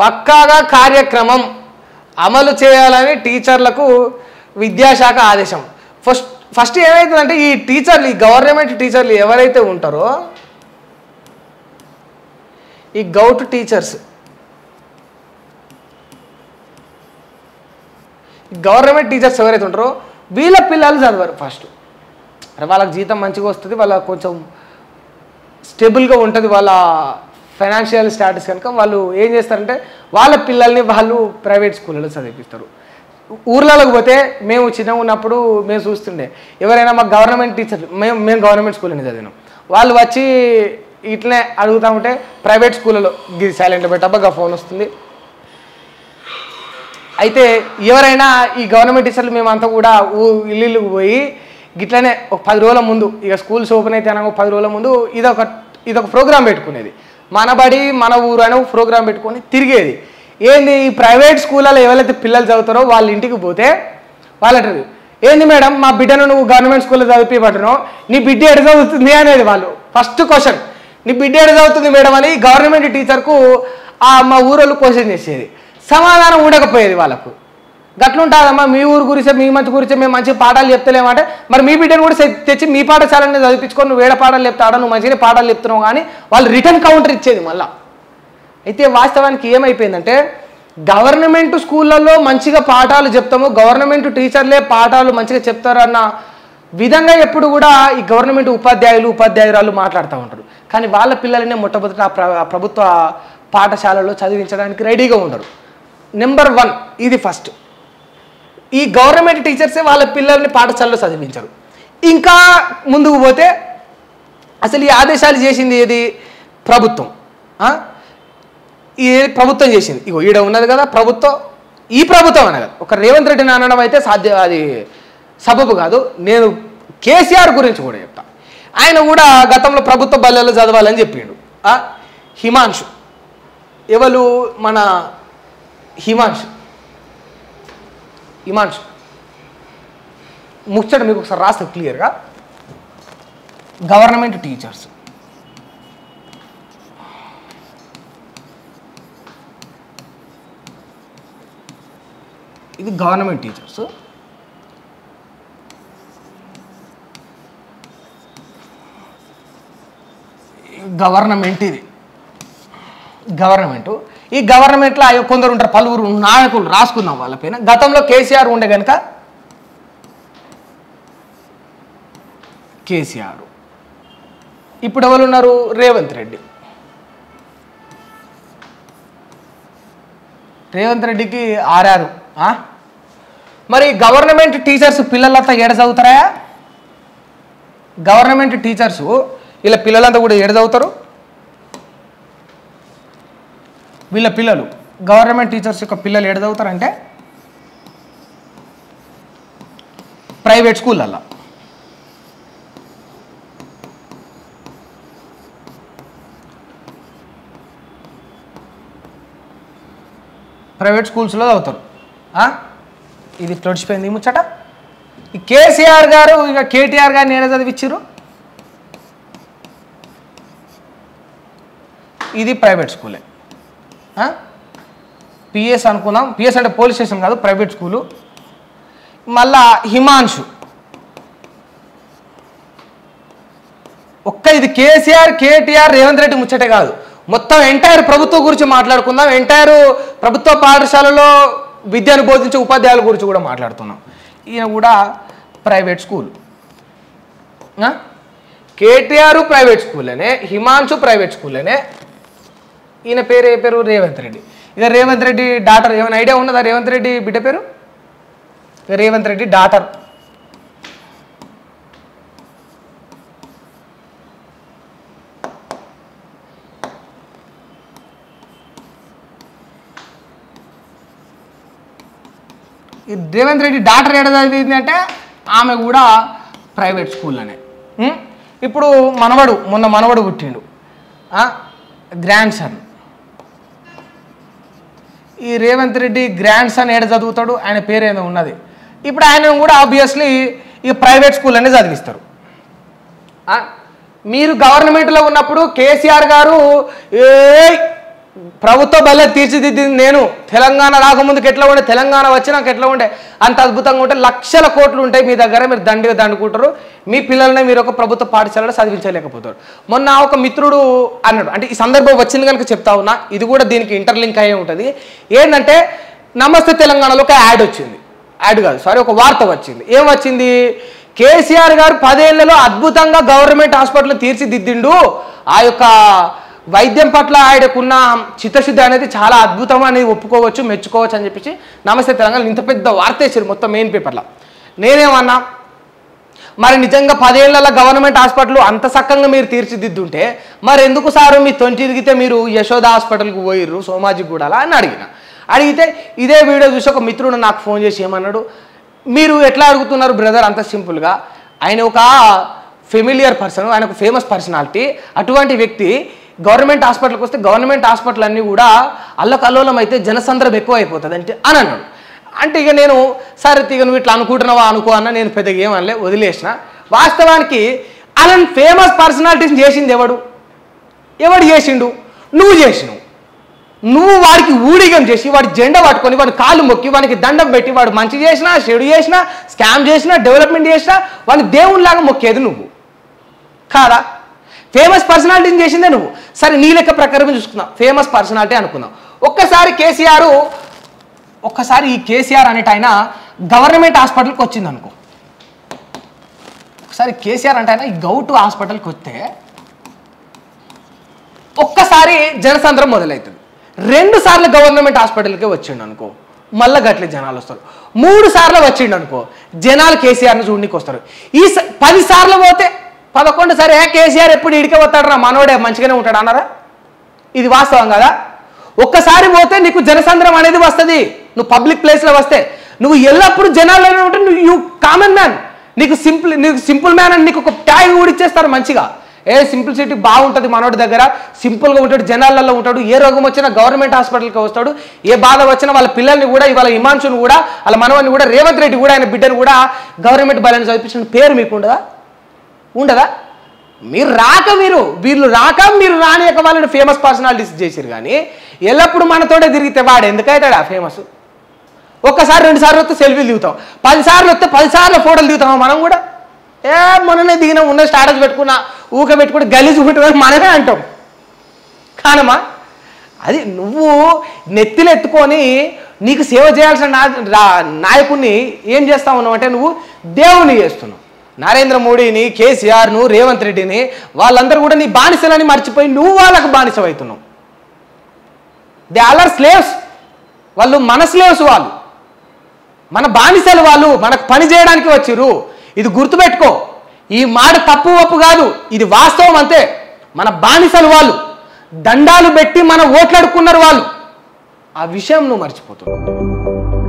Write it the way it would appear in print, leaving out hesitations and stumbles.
పక్కాగా కార్యక్రమం అమలు చేయాలని టీచర్లకు విద్యాశాఖ ఆదేశం. ఫస్ట్ ఏమవుతుందంటే ఈ టీచర్లు, ఈ గవర్నమెంట్ టీచర్లు ఎవరైతే ఉంటారో, ఈ గౌట్ టీచర్స్, గవర్నమెంట్ టీచర్స్ ఎవరైతే ఉంటారో వీళ్ళ పిల్లలు చదవరు. ఫస్ట్ వాళ్ళకి జీతం మంచిగా వస్తుంది, వాళ్ళ కొంచెం స్టేబుల్గా ఉంటుంది వాళ్ళ ఫైనాన్షియల్ స్టాటస్ కనుక వాళ్ళు ఏం చేస్తారంటే వాళ్ళ పిల్లల్ని వాళ్ళు ప్రైవేట్ స్కూళ్ళలో చదివిస్తారు. ఊర్లలోకి పోతే మేము చిన్నగా ఉన్నప్పుడు మేము చూస్తుండే, ఎవరైనా మాకు గవర్నమెంట్ టీచర్లు, మేము గవర్నమెంట్ స్కూల్ని చదివినాం, వాళ్ళు వచ్చి ఇట్లనే అడుగుతూ ఉంటే ప్రైవేట్ స్కూళ్ళలో సైలెంట్లో పెట్టబ్బా ఫోన్ వస్తుంది. అయితే ఎవరైనా ఈ గవర్నమెంట్ టీచర్లు మేమంతా కూడా ఇల్లు పోయి గిట్లనే ఒక 10 రోజుల ముందు, ఇక స్కూల్స్ ఓపెన్ అయితే అనగా 10 రోజుల ముందు ఇదొక ప్రోగ్రామ్ పెట్టుకునేది. మన బడి మన ఊరు అని ఒక ప్రోగ్రామ్ పెట్టుకొని తిరిగేది. ఏంది, ఈ ప్రైవేట్ స్కూళ్ళలో ఎవరైతే పిల్లలు చదువుతారో వాళ్ళ ఇంటికి పోతే వాళ్ళంటారు, ఏంది మేడం మా బిడ్డను నువ్వు గవర్నమెంట్ స్కూల్లో చదివిపడ్డాను, నీ బిడ్డ ఎడ చదువుతుంది అనేది వాళ్ళు ఫస్ట్ క్వశ్చన్. నీ బిడ్డ ఎడ చదువుతుంది మేడం అని గవర్నమెంట్ టీచర్కు మా ఊరోళ్ళు క్వశ్చన్ చేసేది. సమాధానం ఉండకపోయేది వాళ్ళకు. గట్లుంటుందమ్మా, మీ ఊరు గురించి మీ మంచి గురించి మేము మంచి పాఠాలు చెప్తలేమంటే మరి మీ బిడ్డను కూడా తెచ్చి మీ పాఠశాలని చదివించుకొని నువ్వు వేడ పాఠాలు చెప్తాడా, నువ్వు మంచిగానే పాఠాలు చెప్తున్నావు కానీ వాళ్ళు రిటర్న్ కౌంటర్ ఇచ్చేది మళ్ళీ. అయితే వాస్తవానికి ఏమైపోయిందంటే గవర్నమెంట్ స్కూళ్ళల్లో మంచిగా పాఠాలు చెప్తాము, గవర్నమెంట్ టీచర్లే పాఠాలు మంచిగా చెప్తారన్న విధంగా ఎప్పుడు కూడా ఈ గవర్నమెంట్ ఉపాధ్యాయురాలు మాట్లాడుతూ ఉంటారు. కానీ వాళ్ళ పిల్లలనే మొట్టమొదట ప్రభుత్వ పాఠశాలలో చదివించడానికి రెడీగా ఉండరు. నెంబర్ 1 ఇది ఫస్ట్. ఈ గవర్నమెంట్ టీచర్సే వాళ్ళ పిల్లల్ని పాఠశాలలో చదివించరు. ఇంకా ముందుకు పోతే అసలు ఈ ఆదేశాలు చేసింది ఏది? ప్రభుత్వం. ఈ ప్రభుత్వం చేసింది. ఇగో ఈడ ఉన్నది కదా ప్రభుత్వం, ఈ ప్రభుత్వం అనగా ఒక రేవంత్ రెడ్డిని అనడం అయితే అది సబబు కాదు. నేను కేసీఆర్ గురించి కూడా చెప్తా. ఆయన కూడా గతంలో ప్రభుత్వ బల్లెల్లో చదవాలని చెప్పిండు. హిమాంశు, ఎవరు మన హిమాంశు ముచ్చట మీకు ఒకసారి రాస్తే క్లియర్గా. గవర్నమెంట్ టీచర్స్, ఇది గవర్నమెంట్ టీచర్స్. గవర్నమెంట్, ఇది గవర్నమెంటు. ఈ గవర్నమెంట్లో కొందరు ఉంటారు, పలువురు నాయకులు, రాసుకుందాం వాళ్ళ పైన. గతంలో కేసీఆర్ ఉండే కనుక కేసీఆర్, ఇప్పుడు ఎవరు ఉన్నారు? రేవంత్ రెడ్డి. రేవంత్ రెడ్డికి 6. మరి గవర్నమెంట్ టీచర్స్ పిల్లలంతా ఏడ చదువుతారా? గవర్నమెంట్ టీచర్స్ వీళ్ళ పిల్లలంతా కూడా ఏడ చదువుతారు? వీళ్ళ పిల్లలు, గవర్నమెంట్ టీచర్స్ యొక్క పిల్లలు ఏడ చదువుతారంటే ప్రైవేట్ స్కూళ్ళల్లో. ప్రైవేట్ స్కూల్స్లో చదువుతారు. ఇది తొడిచిపోయింది ముచ్చట. ఈ కేసీఆర్ గారు ఇక కేటీఆర్ గారిని ఏడ చదివించారు? ఇది ప్రైవేట్ స్కూలే. పిఎస్ అనుకుందాం, పిఎస్ అంటే పోలీస్ స్టేషన్ కాదు, ప్రైవేట్ స్కూలు. మళ్ళా హిమాంశు, ఇది కేసీఆర్ కేటీఆర్ రేవంత్ రెడ్డి ముచ్చటే కాదు, మొత్తం ఎంటైర్ ప్రభుత్వం గురించి మాట్లాడుకుందాం. ఎంటైర్ ప్రభుత్వ పాఠశాలలో విద్యను బోధించే ఉపాధ్యాయుల గురించి కూడా మాట్లాడుతున్నాం. ఈయన కూడా ప్రైవేట్ స్కూల్. కేటీఆర్ ప్రైవేట్ స్కూల్లోనే, హిమాంశు ప్రైవేట్ స్కూల్లోనే. ఈయన పేరు ఏ పేరు? రేవంత్ రెడ్డి. ఇక రేవంత్ రెడ్డి డాటర్, ఏమైనా ఐడియా ఉన్నదా రేవంత్ రెడ్డి బిడ్డ పేరు? రేవంత్ రెడ్డి డాటర్. ఈ రేవంత్ రెడ్డి డాటర్ ఏడ చదివింది అంటే ఆమె కూడా ప్రైవేట్ స్కూల్లోనే. ఇప్పుడు మొన్న మనవడు పుట్టిండు, గ్రాండ్ సన్. ఈ రేవంత్ రెడ్డి గ్రాండ్ సన్ ఏడ చదువుతాడు? ఆయన పేరు ఏదో ఉన్నది. ఇప్పుడు ఆయన కూడా ఆబ్వియస్లీ ఈ ప్రైవేట్ స్కూల్లోనే చదివిస్తారు. మీరు గవర్నమెంట్లో ఉన్నప్పుడు కేసీఆర్ గారు ప్రభుత్వ బల్లె తీర్చిదిద్దింది నేను. తెలంగాణ రాకముందుకు ఎట్లా ఉండే, తెలంగాణ వచ్చినాక ఎట్లా ఉండే, అంత అద్భుతంగా ఉంటే లక్షల కోట్లు ఉంటాయి మీ దగ్గర, మీరు దండిగా దండుకుంటారు, మీ పిల్లల్ని మీరు ఒక ప్రభుత్వ పాఠశాలలో చదివించలేకపోతారు. మొన్న ఒక మిత్రుడు అన్నాడు, అంటే ఈ సందర్భం వచ్చింది కనుక చెప్తా ఉన్నా, ఇది కూడా దీనికి ఇంటర్లింక్ అయ్యే ఉంటుంది. ఏంటంటే నమస్తే తెలంగాణలో ఒక యాడ్ వచ్చింది, యాడ్ కాదు సారీ, ఒక వార్త వచ్చింది. ఏం వచ్చింది? కేసీఆర్ గారు 10 ఏళ్లలో అద్భుతంగా గవర్నమెంట్ హాస్పిటల్ తీర్చిదిద్దిండు, ఆ యొక్క వైద్యం పట్ల ఆయనకున్న చిత్తశుద్ధి అనేది చాలా అద్భుతం అనేది ఒప్పుకోవచ్చు, మెచ్చుకోవచ్చు అని చెప్పేసి నమస్తే తెలంగాణ ఇంత పెద్ద వార్త వేసారు మొత్తం మెయిన్ పేపర్లో. నేనేమన్నా, మరి నిజంగా 10 ఏళ్లలో గవర్నమెంట్ హాస్పిటల్ అంత చక్కగా మీరు తీర్చిదిద్దుంటే మరి ఎందుకు సారు మీ తొంటి తిరిగితే మీరు యశోద హాస్పిటల్కి పోయిర్రు సోమాజిగూడలా అని అడిగితే ఇదే వీడియో చూసి ఒక మిత్రుడు నాకు ఫోన్ చేసి ఏమన్నాడు, మీరు ఎట్లా అడుగుతున్నారు బ్రదర్ అంత సింపుల్గా, ఆయన ఒక ఫెమిలియర్ పర్సన్, ఆయన ఒక ఫేమస్ పర్సనాలిటీ, అటువంటి వ్యక్తి గవర్నమెంట్ హాస్పిటల్కి వస్తే గవర్నమెంట్ హాస్పిటల్ అన్నీ కూడా అల్లకల్లోలం అయితే జనసంద్రం ఎక్కువ అయిపోతుంది అంటే అని అన్నాడు. అంటే ఇక నేను సరే ఇక నువ్వు ఇట్లా అనుకుంటున్నావా అనుకో అన్న, నేను పెద్దగా ఏమనలే వదిలేసిన. వాస్తవానికి అలాంటి ఫేమస్ పర్సనాలిటీస్ చేసింది ఎవడు చేసిండు? నువ్వు చేసినావు. నువ్వు వాడికి ఊడిగం చేసి వాడి జెండా పట్టుకొని వాడి కాళ్ళు మొక్కి వాడికి దండం పెట్టి వాడు మంచి చేసినా చెడు చేసినా స్కామ్ చేసినా డెవలప్మెంట్ చేసినా వాడిని దేవునిలాగా మొక్కేది నువ్వు కాదా? ఫేమస్ పర్సనాలిటీని చేసిందే నువ్వు. సరే నీ లెక్క ప్రకారం చూసుకుందాం, ఫేమస్ పర్సనాలిటీ అనుకుందాం. ఒక్కసారి ఈ కేసీఆర్ అనేట ఆయన గవర్నమెంట్ హాస్పిటల్కి వచ్చింది అనుకో. ఒకసారి కేసీఆర్ అంటే ఆయన ఈ గౌటు హాస్పిటల్కి వస్తే ఒక్కసారి జనసంద్రం మొదలవుతుంది. 2 సార్లు గవర్నమెంట్ హాస్పిటల్కే వచ్చిండు అనుకో, మళ్ళీ గట్లే జనాలు వస్తారు. 3 సార్లు వచ్చిండు అనుకో, జనాలు కేసీఆర్ని చూడడానికి వస్తారు. ఈ 10 సార్లు పోతే 11 సరే కేసీఆర్ ఎప్పుడు ఇడికే పోతాడు రా మనోడే మంచిగానే ఉంటాడు అన్నారా? ఇది వాస్తవం కదా? ఒక్కసారి పోతే నీకు జనసంద్రం అనేది వస్తుంది. నువ్వు పబ్లిక్ ప్లేస్లో వస్తే నువ్వు ఎల్లప్పుడు జనాల్లోనే ఉంటే యూ కామన్ మ్యాన్, నీకు సింపుల్ మ్యాన్ అని నీకు ఒక ట్యాగ్ కూడా ఇచ్చేస్తారు మంచిగా. సింప్లిసిటీ బాగుంటుంది మనోడి దగ్గర, సింపుల్గా ఉంటాడు, జనాలలో ఉంటాడు, ఏ రోగం వచ్చినా గవర్నమెంట్ హాస్పిటల్కి వస్తాడు, ఏ బాధ వచ్చినా వాళ్ళ పిల్లల్ని కూడా ఇవాళ హిమాంశుని కూడా వాళ్ళ మనవని కూడా రేవంత్ రెడ్డి కూడా ఆయన బిడ్డను కూడా గవర్నమెంట్ బ్యాలెన్స్ చదివించిన పేరు మీకు ఉండదా? వీళ్ళు రాక మీరు రాని యొక్క వాళ్ళని ఫేమస్ పర్సనాలిటీస్ చేశారు. కానీ ఎల్లప్పుడు మనతోటే తిరిగితే వాడు ఎందుకైతాడా ఫేమస్? ఒక్కసారి 2 సార్లు వస్తే సెల్ఫీలు దిగుతాం, 10 సార్లు వస్తే 10 సార్లు ఫోటోలు దిగుతాం. మనం కూడా మొన్ననే దిగినా ఉన్న స్టాటస్ పెట్టుకున్నా పెట్టుకుంటే గలీజు ఉంటుందని మనమే అంటాం కానమ్మా. అది నువ్వు నెత్తిలు ఎత్తుకొని నీకు సేవ చేయాల్సిన నాయకుడిని ఏం చేస్తా ఉన్నావు అంటే నువ్వు దేవుని చేస్తున్నావు. నరేంద్ర మోడీని, కేసీఆర్ను, రేవంత్ రెడ్డిని వాళ్ళందరూ కూడా నీ బానిసలని మర్చిపోయి నువ్వు వాళ్ళకు బానిసమవుతున్నావు. They all are slaves. వాళ్ళు మన స్లేవ్స్, వాళ్ళు మన బానిసలు, వాళ్ళు మనకు పని చేయడానికి వచ్చిర్రు. ఇది గుర్తుపెట్టుకో. ఈ మాట తప్పు ఒప్పు కాదు, ఇది వాస్తవం అంతే. మన బానిసలు వాళ్ళు, దండాలు పెట్టి మన ఓట్లు అడుక్కున్నారు వాళ్ళు. ఆ విషయం నువ్వు మర్చిపోతున్నావు.